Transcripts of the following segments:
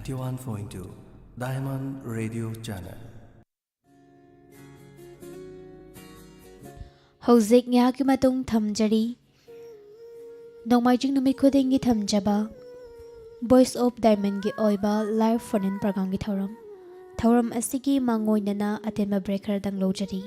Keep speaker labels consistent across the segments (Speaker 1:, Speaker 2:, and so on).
Speaker 1: 91.2 Diamond Radio Channel.
Speaker 2: Hojik ngayaki matung thamjari Nongmaijing numit khudingi thamjaba Voice of Diamond gi oiba live phone-in program gi Thauram asigi mangoinana atenba breaker dang lojari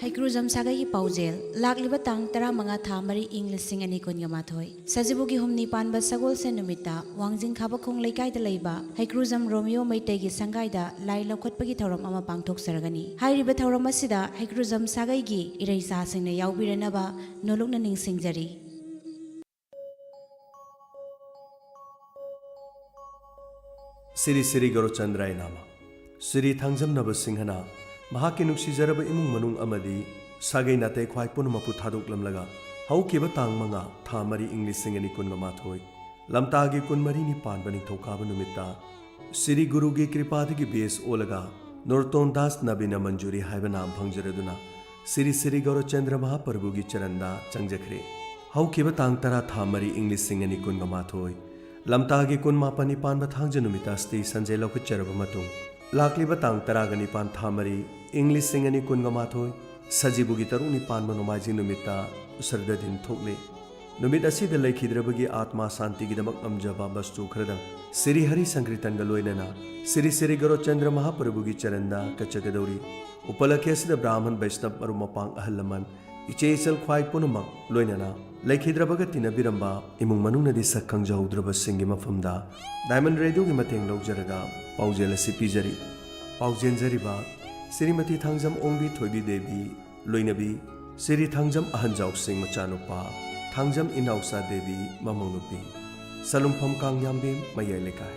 Speaker 3: Haikruzam sagai paujel lakliba tang tara manga tha mari English sing ani kon ga mathoi sajibugi humni panba sagol se numita wangjing khaba khong leikai da leiba Haikruzam Romeo maitai gi sangai da lai lokhatpagi thoram ama pangthok saragani hairiba thoram asida Haikruzam sagai gi irei sa singna yaubiranaba nolokna ningsingjari
Speaker 1: Siri Siri Gorochandrai Nama Siri Thangjam Naba Singhana Mahaki Nuksizaraba Imung Manung Amadi Sagai Nate Kwai Punumapu Thaduk Lamlaga Haukiba Tang Manga Thamari English Singani Kunga Mathoi Lamtagi Kunmari Ni Panbani Thokaba Numita Siri Guru Gi Kripadi Gi Base Olaga Norton Das Nabina Manjuri Haibanam Phangjaraduna Siri Siri Gorochandra Mahaprabhu Gi Charanda Changjakre Haukiba Tang Tara Thamari English Singani Kunga Mathoi Lamtagi Kun Mapani Panba Thangjanumita Sti Sanjay Lokacharaba Matung Lakliba Tang Taragani Pan Thamari English Singani Kunga Mathoi Sajibugi Taruni Pan Manomaji Numita Usardadin Thokle Numit Asida Laikhidrabagi Atma Santi Gidamak Amjaba Bastu Khradang Siri Hari Sankritan Galoinana Siri Siri Gorochandra Mahaprabhu Gi Charanda Kachagadori Upalakyasida Brahman Vaishnav Marumapang Ahalaman Iche Isal Khwai Punumak Loinana Laikhidrabaga Tinabiramba Imung Manunadi Sakkang Jaudraba Singi Mafamda Diamond Radio Gi Mateng Laujaraga Paujela Sipijari Paujenjariba Srimati Thangjam Ongbi Thoibi Devi Loinabi Siri Thangjam Ahanjau Singh Machanupa Thangjam Inausa Devi Mamongnupi Salumpham Kangyambim Mayai Lekai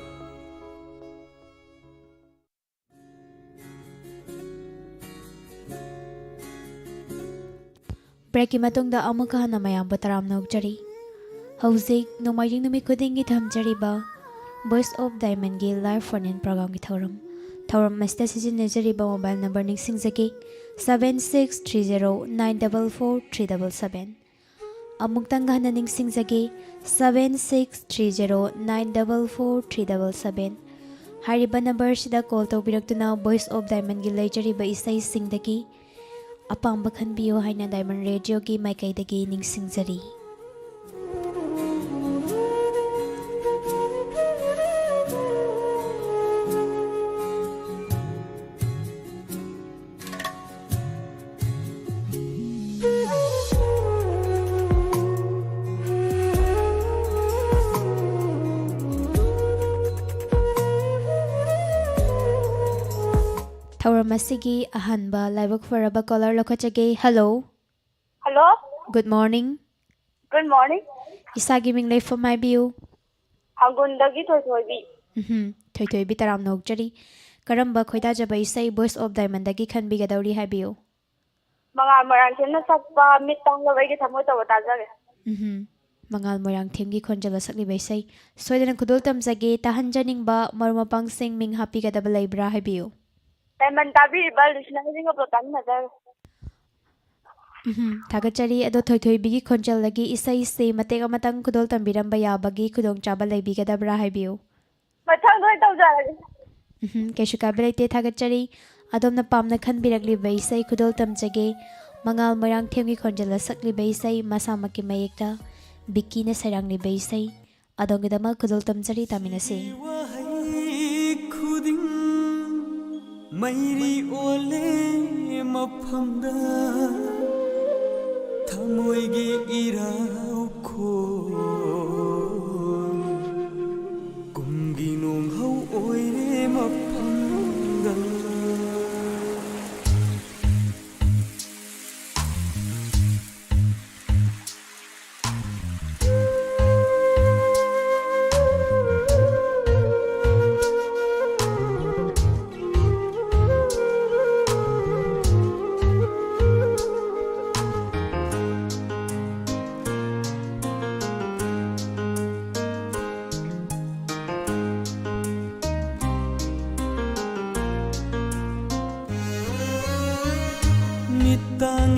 Speaker 2: Breaki matungda amuka hana mayam bataram nokjari Hojik Nongmaijing numit khudingi thamjariba Voice of Diamond gi live phone-in program gi Thauram masta sizinejariba mobile number ningsingjaki 7630944377 Amuktang hana ningsingjaki 7630944377 Hariba number sida call tawbiraktuna Voice of Diamond gi leijariba isai singdaki Apamba khanbiyo haina Diamond Radio gi maikaidagi ningsingjari Thauramasi ahanba laibak faraba caller lokachage hello
Speaker 4: Hello.
Speaker 2: Good morning
Speaker 4: Good morning.
Speaker 2: Isagi ming lay from my view
Speaker 4: Hangundagi Thoibi.
Speaker 2: Thoi bi taram nokjari karamba khoida jaba isai Voice of Diamond dagi khanbi gadawri habiyo
Speaker 4: Mangal marang themna sakpa mitang la wai gi thamoi taw tajage.
Speaker 2: Mangal morang themgi khonjala sakli baisai soidana khudol tamjage tahanjaning ba marumapang sing ming happy gadaba laibra habiyo
Speaker 4: Diamond tabi bal listening of the nazar.
Speaker 2: Thagachari ado thoi bigi khonjal lagi isai se matega matang khudol tambiramba yabagi khudong chaba laibi gadabra habiyo
Speaker 4: Mathang doi taw jare.
Speaker 2: Keshu kabelite thagachari adomna pamna khanbiragli baisai khudol tamjage mangal morang themgi khonjala sakli baisai masamaki mayekta biki na sarangli baisai adongidama khudol tamjari taminase
Speaker 5: Mairi ole maphamda thamoigi irau kho kumgi nong hau oire maphamda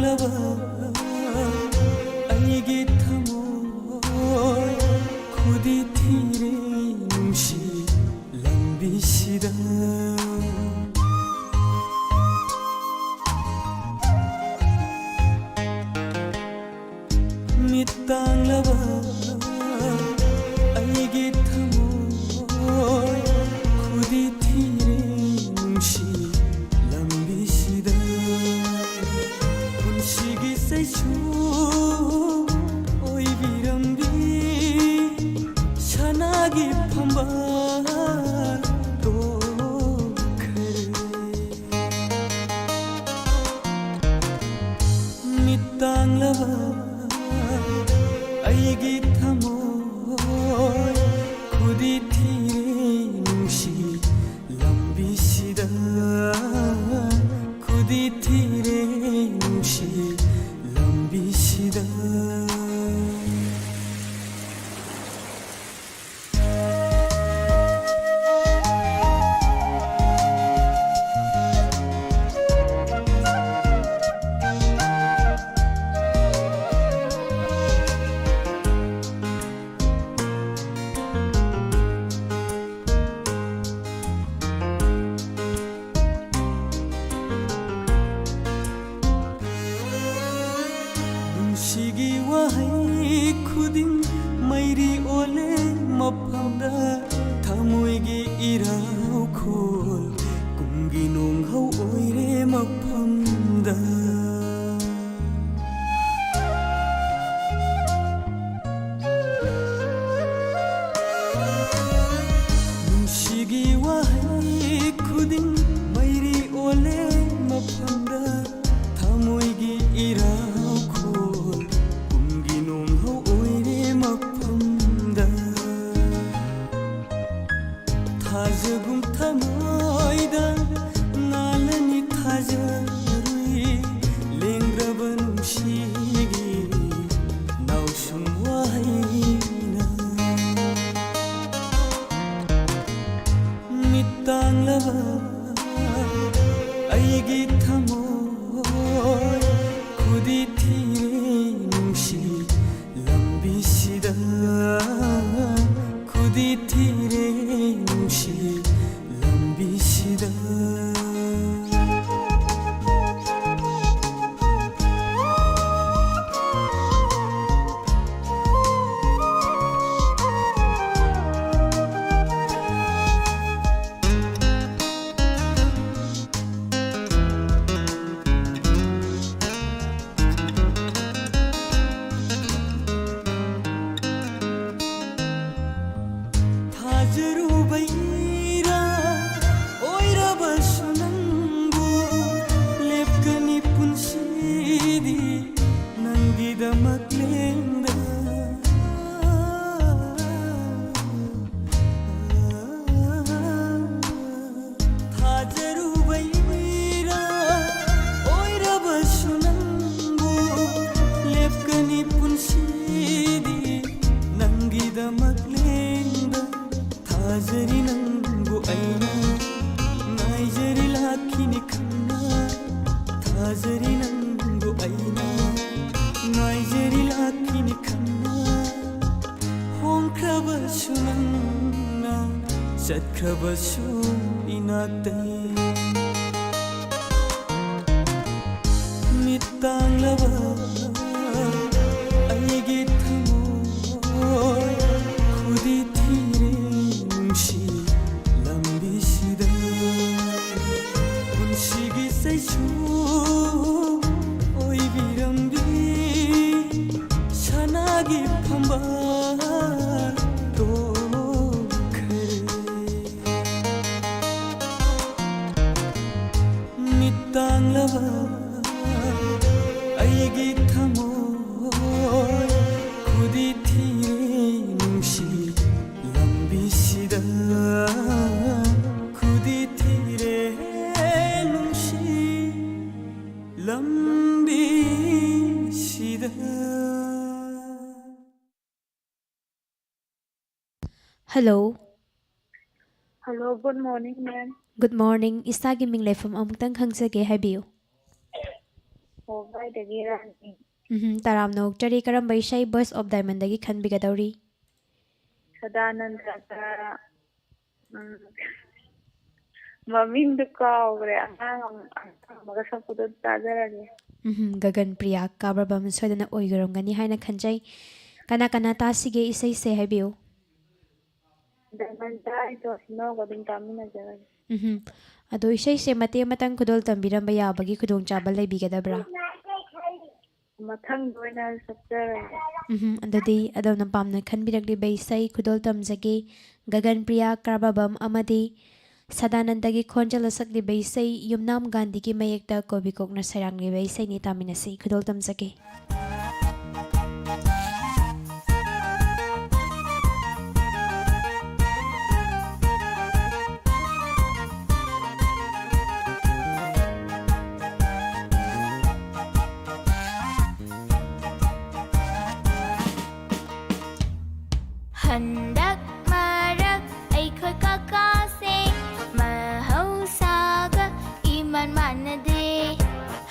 Speaker 5: ꯇꯥꯡꯂꯕ ꯑꯩꯒꯤ ꯊꯃꯣꯏ ꯈꯨꯗꯤ ꯊꯤꯔꯦ ꯅꯨꯡꯁꯤ ꯂꯝꯕꯤꯁꯤꯗ ꯃꯤꯠ ꯇꯥꯡꯂꯕ ꯑꯩꯒꯤ ꯊꯃꯣꯏ ꯈꯨꯗꯤ ꯊꯤꯔꯦ ꯅꯨꯡꯁꯤ ꯂꯝꯕꯤꯁꯤꯗ ꯄꯨꯟꯁꯤꯒꯤ ꯆꯩꯁꯨ ꯑꯣꯏꯕꯤꯔꯝꯕꯤ ꯁꯅꯥꯒꯤ ꯐꯝꯕꯥꯜ ꯇꯣꯛꯈ꯭ꯔꯦ ꯃꯤꯠ ꯇꯥꯡꯂꯕ ꯑꯩꯒꯤ ꯊꯃꯣꯏ ꯈꯨꯗꯤ ꯊꯤꯔꯦ ꯅꯨꯡꯁꯤ ꯂꯝꯕꯤꯁꯤꯗ ꯈꯨꯗꯤ ꯊꯤꯔꯦ ꯅꯨꯡꯁꯤ ꯂꯝꯕꯤꯁꯤꯗ ꯅꯨꯡꯁꯤꯒꯤ ꯋꯥꯍꯩ ꯈꯨꯗꯤꯡ ꯃꯩꯔꯤ ꯑꯣꯜꯂꯦ ꯃꯐꯝꯗ ꯊꯃꯣꯏꯒꯤ ꯏꯔꯥꯎꯈꯣꯜ ꯀꯨꯝꯒꯤ ꯅꯣꯡꯍꯧ ꯑꯣꯏꯔꯦ ꯃꯐꯝꯗ ꯅꯨꯡꯁꯤꯒꯤ ꯋꯥꯍꯩ ꯈꯨꯗꯤꯡ ꯃꯩꯔꯤ ꯑꯣꯜꯂꯦ ꯃꯐꯝꯗ ꯊꯃꯣꯏꯒꯤ ꯏꯔꯥꯎꯈꯣꯜ ꯀꯨꯝꯒꯤ ꯅꯣꯡꯍꯧ ꯑꯣꯏꯔꯦ ꯃꯐꯝꯗ ꯊꯥꯖꯒꯨꯝ ꯊꯃꯣꯏꯗ ꯉꯥꯜꯂꯅꯤ ꯊꯥꯖꯔꯨꯏ ꯂꯦꯡꯗ꯭ꯔꯕ ꯅꯨꯡꯁꯤꯒꯤ ꯅꯥꯎꯁꯨꯝ ꯋꯥꯍꯩꯅ ꯃꯤꯠ ꯇꯥꯡꯂꯕ ꯑꯩꯒꯤ ꯊꯃꯣꯏ ꯈꯨꯗꯤ ꯊꯤꯔꯦ ꯅꯨꯡꯁꯤ ꯂꯝꯕꯤꯁꯤꯗ ꯈꯨꯗꯤ ꯊꯤꯔꯦ ꯅꯨꯡꯁꯤ ꯂꯝꯕꯤꯁꯤꯗ ꯊꯥꯖꯔꯨꯕꯩꯔꯥ ꯑꯣꯏꯔꯕꯁꯨ ꯅꯪꯕꯨ ꯂꯦꯞꯀꯅꯤ ꯄꯨꯟꯁꯤꯗꯤ ꯅꯪꯒꯤꯗꯃꯛ ꯂꯦꯡꯗ ꯊꯥꯖꯔꯨꯕꯩꯔꯥ ꯑꯣꯏꯔꯕꯁु ꯅꯪꯕꯨ ꯂꯦꯞꯀꯅꯤ ꯄꯨꯟꯁꯤꯗꯤ ꯅꯪꯒꯤꯗꯃꯛ ꯂꯦꯡꯗ ꯊꯥꯖꯔꯤ ꯅꯪꯕꯨ ꯑꯩꯅ ꯉꯥꯏꯖꯔꯤ ꯂꯥꯛꯈꯤꯅꯤ ꯈꯪꯅ ꯊꯥꯖꯔꯤ ꯅꯪꯕꯨ ꯑꯩꯅ ꯉꯥꯏꯖꯔꯤ ꯂꯥꯛꯈꯤꯅꯤ ꯈꯪꯅ ꯍꯣꯡꯈ꯭ꯔꯕꯁꯨ ꯅꯪꯅ ꯆꯠꯈ꯭ꯔꯕꯁꯨ 이나때 밑땅라바 알게 타모이 후디티레 뭉시 람비시다 운시기 세슈 오이비람비 샤나기 판바 땅라바 아이기 타모이 구디티레 뭉시 람비시다 구디티레 뭉시 람비시다
Speaker 2: Hello.
Speaker 4: Hello, good morning, ma'am.
Speaker 2: Good morning. Isagi ming leifam amutang khangzage haibiyo.
Speaker 4: ꯍꯣꯕꯥꯏꯗꯒꯤ ꯔꯥꯅꯤ
Speaker 2: ꯇꯔꯥꯝꯅ ꯑꯣꯛꯆꯔꯤ ꯀꯔꯝꯕ ꯏꯁꯩ ꯚꯣꯏꯁ ꯑꯣꯐ ꯗꯥꯏꯃꯟꯗꯒꯤ ꯈꯟꯕꯤꯒꯗꯧꯔꯤ?
Speaker 4: ꯁꯗꯥꯅꯟꯗꯒ ꯃꯃꯤꯡꯗꯨ ꯀꯥꯎꯈ꯭ꯔꯦ ꯑꯉꯥꯡ ꯑꯃꯒ ꯁꯛꯄꯗꯣ ꯇꯥꯖꯔꯒꯦ.
Speaker 2: ꯒꯒꯟ ꯄ꯭ꯔꯤꯌꯥ ꯀꯥꯕ꯭ꯔꯕꯝ ꯁꯣꯏꯗꯅ ꯑꯣꯏꯒꯔꯝꯒꯅꯤ ꯍꯥꯏꯅ ꯈꯟꯖꯩ. ꯀꯅꯥ ꯀꯅꯥ ꯇꯥꯁꯤꯒꯦ ꯏꯁꯩꯁꯦ ꯍꯥꯏꯕꯤꯌꯨ.
Speaker 4: ꯗꯥꯏꯃꯟꯗ ꯑꯩꯗꯣ ꯁꯤꯅꯣꯒ ꯑꯗꯨꯝ ꯇꯥꯃꯤꯟꯅꯖꯔꯒꯦ.
Speaker 2: ꯑꯗꯣ ꯏꯁꯩꯁꯦ ꯃꯇꯦꯛ ꯑꯃꯇꯪ ꯈꯨꯗꯣꯜ ꯇꯝꯕꯤꯔꯝꯕ ꯌꯥꯕꯒꯤ ꯈꯨꯗꯣꯡꯆꯥꯕ ꯂꯩꯕꯤꯒꯗꯕ꯭ꯔꯥ?
Speaker 4: ꯃꯊꯪꯗ ꯑꯣꯏꯅ ꯁꯛꯆꯔꯒꯦ.
Speaker 2: ꯑꯗꯨꯗꯤ ꯑꯗꯣꯝꯅ ꯄꯥꯝꯅ ꯈꯟꯕꯤꯔꯛꯂꯤꯕ ꯏꯁꯩ ꯈꯨꯗꯣꯜ ꯇꯝꯖꯒꯦ. ꯒꯒꯟ ꯄ꯭ꯔꯤꯌꯥ ꯀꯥꯕ꯭ꯔꯕꯝ ꯑꯃꯗꯤ ꯁꯗꯥꯅꯟꯗꯒꯤ ꯈꯣꯟꯖꯦꯜ ꯁꯛꯂꯤꯕ ꯏꯁꯩ ꯌꯨꯝꯅꯥꯝ ꯒꯥꯟꯙꯤꯒꯤ ꯃꯌꯦꯛꯇ ꯀꯣꯕꯤꯀꯣꯛꯅ ꯁꯩꯔꯥꯡꯂꯤꯕ ꯏꯁꯩꯅꯤ. ꯇꯥꯃꯤꯟꯅꯁꯤ. ꯈꯨꯗꯣꯜ ꯇꯝꯖꯒꯦ.
Speaker 6: Handak marak aikhoy kakase mahausaga iman manade.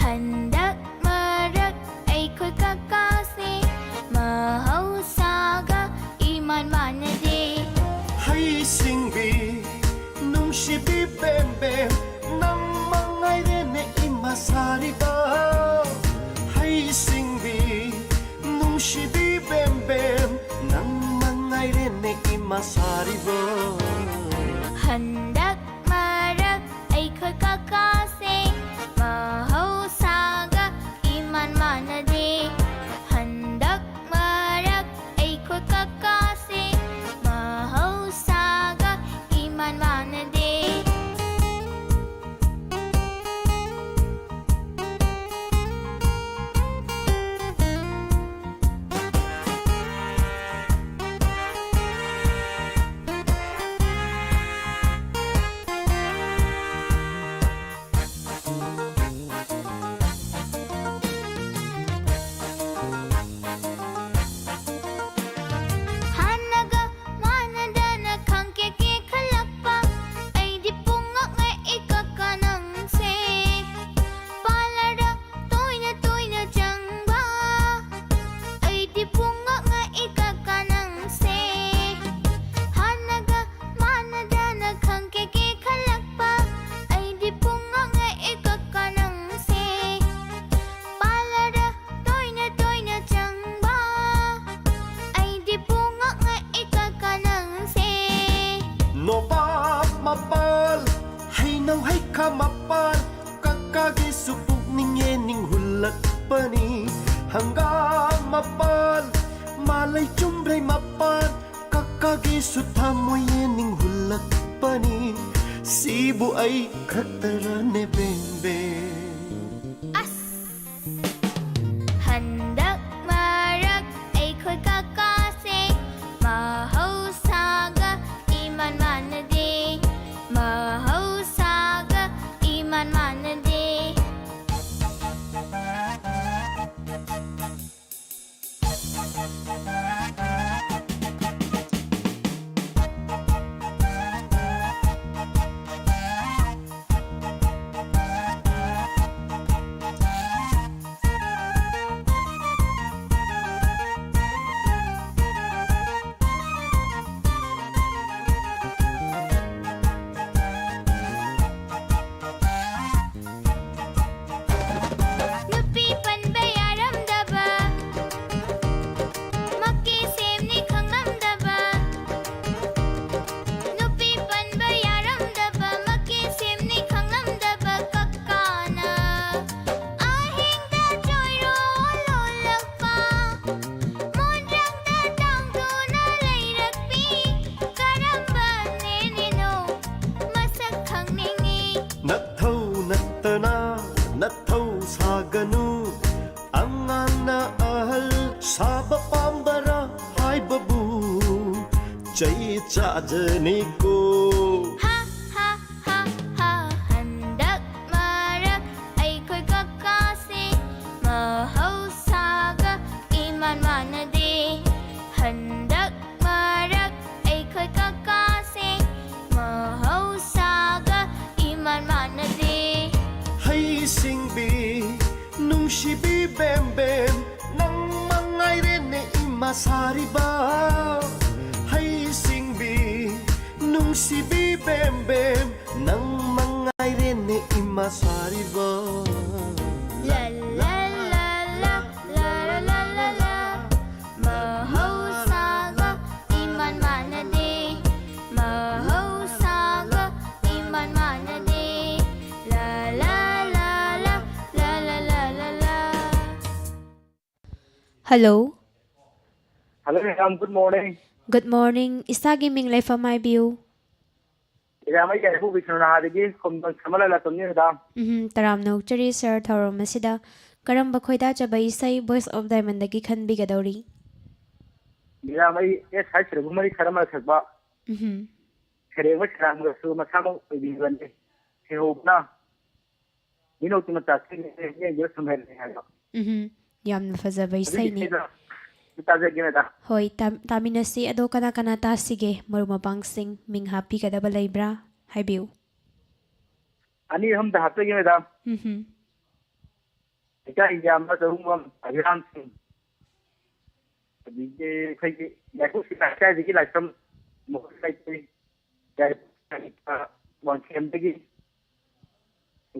Speaker 6: Handak marak aikhoy kakase mahausaga iman manade.
Speaker 5: Hay singbi nung shibi bembe nang mangay rene imasariba. Hay singbi nung shibi bembe nang mangay rene imasariba.
Speaker 6: Handak marak aikhoy kakase mahausaga iman manade. Handak marak aikhoy kakase mahausaga iman manade. Hanaga manadana khangkeke khalakpa aidi pungak ngai ikakanang se. Palara toina toina jangba aidi pungak ngai ikakanang se. Hanaga manadana khangkeke khalakpa aidi pungak ngai ikakanang se. Palara toina toina jangba aidi pungak ngai ikakanang se.
Speaker 5: Noba mapal hay nang hay kamapal kakagi supuk ninge ning hulak pani hanggang mapal malay chumbray mapal kakagi sutamoy ning hulak pani sibu ay katara ne bembe.
Speaker 6: Handak marak aikhoy kakase mahausaga iman manade. Mahausaga iman manade. Nupi panba yaramdaba makki semni khanglamdaba. Nupi panba yaramdaba makki semni khanglamdaba kakkana ahingda choiro lolakpa monrangda tangduna leirakpi karamba nenino masak khangningi.
Speaker 5: Nathau nattana nathau saganu angana ahal saba pambara hai babu chay chajani ko.
Speaker 6: Ha ha ha ha. Handak marak aikhoy kakase mahausaga iman manade. Handak marak aikhoy kakase mahausaga iman manade.
Speaker 5: Hay singbi nung shibi ꯁꯥꯔꯤꯕ ꯍꯩꯁꯤꯡꯕꯤ ꯅꯨꯡꯁꯤꯕꯤ ꯕꯦꯝ ꯕꯦꯝ ꯅꯪ ꯃꯉꯥꯏꯔꯦꯅꯦ ꯏꯃꯥ ꯁꯥꯔꯤꯕ
Speaker 6: La la la la la la la la Mahausaga iman manade Mahausaga iman manade La la la la la la la la la
Speaker 2: Hello.
Speaker 7: Hello, ma'am. Good morning.
Speaker 2: Good morning. Isagi ming leifam haibiu.
Speaker 7: Idam ay kaya po Bishnunahadagi kumdang samalala tumni idam.
Speaker 2: Taram nokchari sir thorom masida karamba khoida chabai sai voice of diamond dagi khanbi gadori.
Speaker 7: Idam ay sai sirgumari karama sakba. Serengwa sarangga su masamo ibigande. Sehobna. Mino tumata sine ye sumher ne haga.
Speaker 2: Yamna fajabai sai ni.
Speaker 7: Itajaginada.
Speaker 2: Hoi taminasi ado kana kana ta sige marumapang sing ming happy kadaba laibra haibiu.
Speaker 7: Ani hum da haptaginada. Ika ijam ba zarumam agiram sing. Abije khayge yaku sita sai digi laisam mokai tai. Yai wan kemdagi.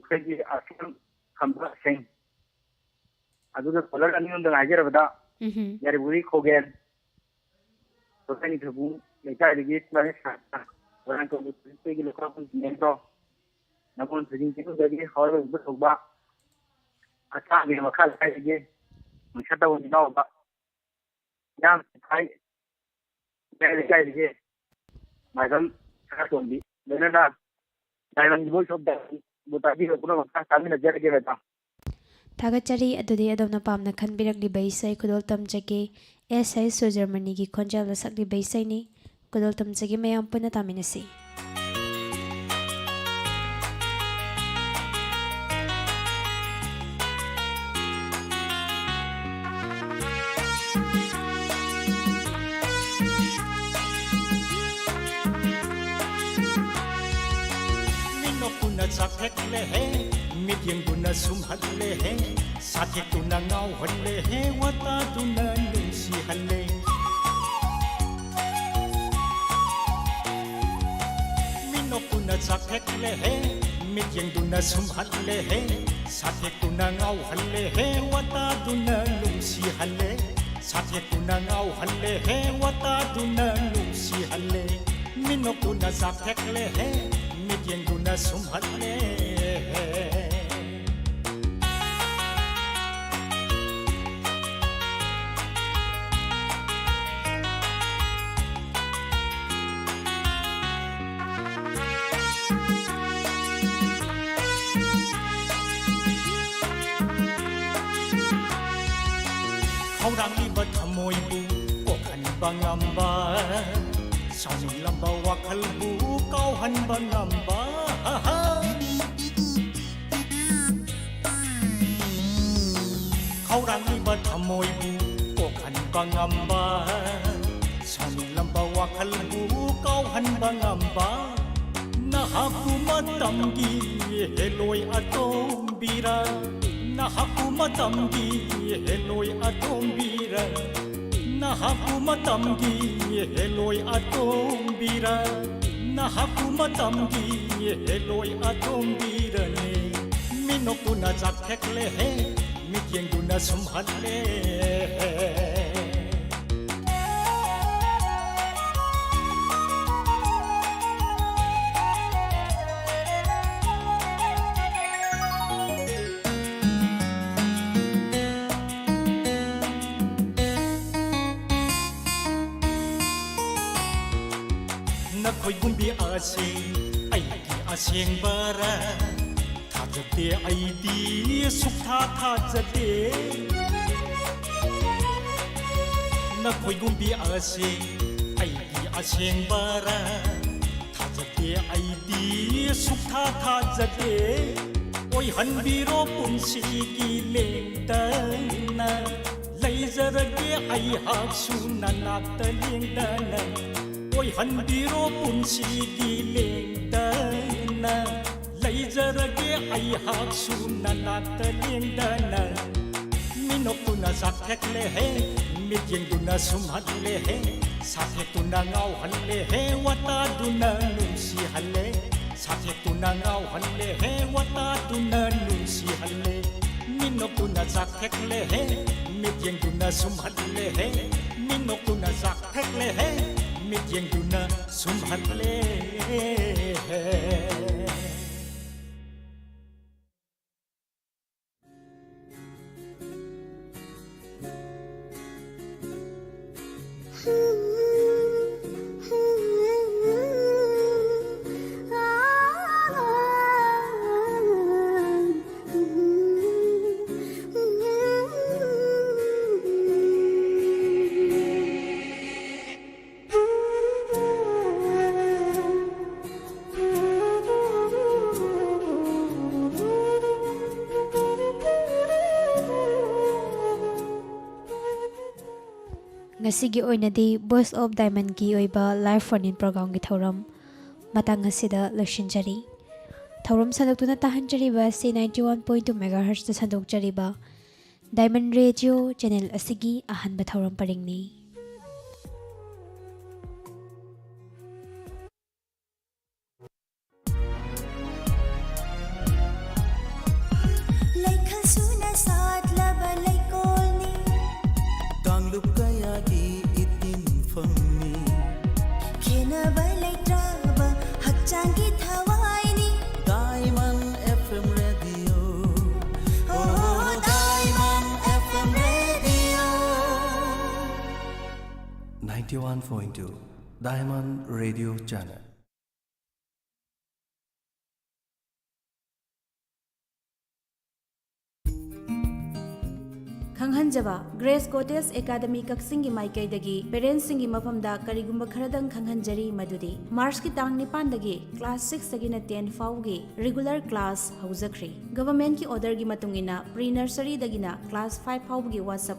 Speaker 7: Khayge asam khamba sing. Aduga kolar ani undang ajarabada. Yariburi Kogan. So, I need to go. They try to get my shot. When I go to the local mentor, no one to think of the horror of the back. I can't be a car again. We shut down now, but young, I very guy again. My son, has on me. Then I am the voice of that. But I did a problem of coming a jet again.
Speaker 2: Thagachari adudi adomna pamna khanbirakli baisai kudol tamjage SI so Germany gi khonjal sakli baisai ni kudol tamjage mayam puna taminasi.
Speaker 8: Minokuna sakhet le he Midyang guna sumhatle he Sakit tu na ngawhalle he Wata tu na nungsihalle Minokuna sakhetle he Midyang guna sumhatle he Sakit tu na ngawhalle he Wata tu na nungsihalle Sakit tu na ngawhalle he Wata tu na nungsihalle Minokuna sakhetle he Midyang guna sumhatle he Rangli thamoy bu kokhan bangamba Sawni lamba wakhal bu kauhan bangamba Rangli thamoy bu kokhan bangamba Sawni lamba wakhal bu kauhan bangamba Nahaku matamgi heloi atombira Nahaku matamgi heloi atombira Nahaku matamgi heloi atombira Nahaku matamgi heloi atombira ne Minokuna jakhekle he Mityenguna sumhatle Nakoy gumbi ase ay di aseng bara Thajate ay di sukha thajate Nakoy gumbi ase ay di aseng bara Thajate ay di sukha thajate Oy hanbiro punsi ki lengdana Laizarage ay haksu nanakta lengdana Oy hanbiro punsi gilengdana Laizarage ay haksu nanata lengdana ꯃꯤꯅꯣꯛꯇꯨꯅ ꯆꯥꯛꯊꯦꯛꯂꯦꯍꯦ ꯃꯤꯠꯌꯦꯡꯗꯨꯅ ꯁꯨꯝꯍꯠꯂꯦꯍꯦ ꯁꯥꯊꯦꯛꯇꯨꯅ ꯉꯥꯎꯍꯜꯂꯦꯍꯦ ꯋꯥꯇꯥꯗꯨꯅ ꯅꯨꯡꯁꯤꯍꯜꯂꯦ ꯁꯥꯊꯦꯛꯇꯨꯅ ꯉꯥꯎꯍꯜꯂꯦꯍꯦ ꯋꯥꯇꯥꯗꯨꯅ ꯅꯨꯡꯁꯤꯍꯜꯂꯦ ꯃꯤꯅꯣꯛꯇꯨꯅ ꯆꯥꯛꯊꯦꯛꯂꯦꯍꯦ ꯃꯤꯠꯌꯦꯡꯗꯨꯅ ꯁꯨꯝꯍꯠꯂꯦꯍꯦ ꯃꯤꯅꯣꯛꯇꯨꯅ ꯆꯥꯛꯊꯦꯛꯂꯦꯍꯦ ꯃꯤꯠꯌꯦꯡꯗꯨꯅ ꯁꯨꯝꯍꯠꯂꯦ
Speaker 2: Ngasigi oinadi Voice of Diamond gi oiba live phone-in program gi thoram matang asida loshinjari thoram sanduktuna tahanjariba c 91.2 MHz ta sandukjariba Diamond Radio channel asigi ahanba thoram paringni
Speaker 5: Diamond FM Radio. Oh, Diamond FM Radio.
Speaker 1: 91.2 Diamond Radio Channel.
Speaker 3: खंगहनजबा Grace Cottage Academy कक्सिंगी माइकैदगी पेरेंट्सिंगी मफमदा करिगुंबा खरदंग खंगहनजरी मदुदी March की तांग निपानदगी क्लास 6 दगिना 10 फाउगी रेगुलर क्लास हौजखरी गवर्नमेंट की ऑर्डर की मतुंगिना प्री नर्सरी दगिना क्लास 5 फाउगी व्हाट्सएप